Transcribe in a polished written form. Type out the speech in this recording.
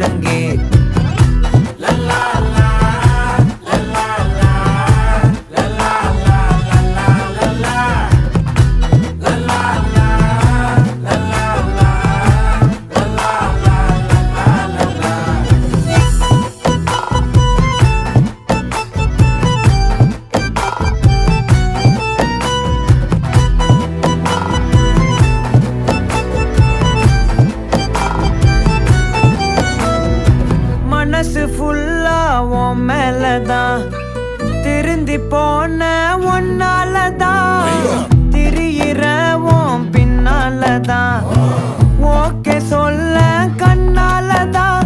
ஒழுங்கே மனசு ஃபுல்லா உன் மேலதான் திருந்தி போன ஒன்னாலதான் திரியிற உன் பின்னாலதான் ஓகே சொல்ல கண்ணாலதான்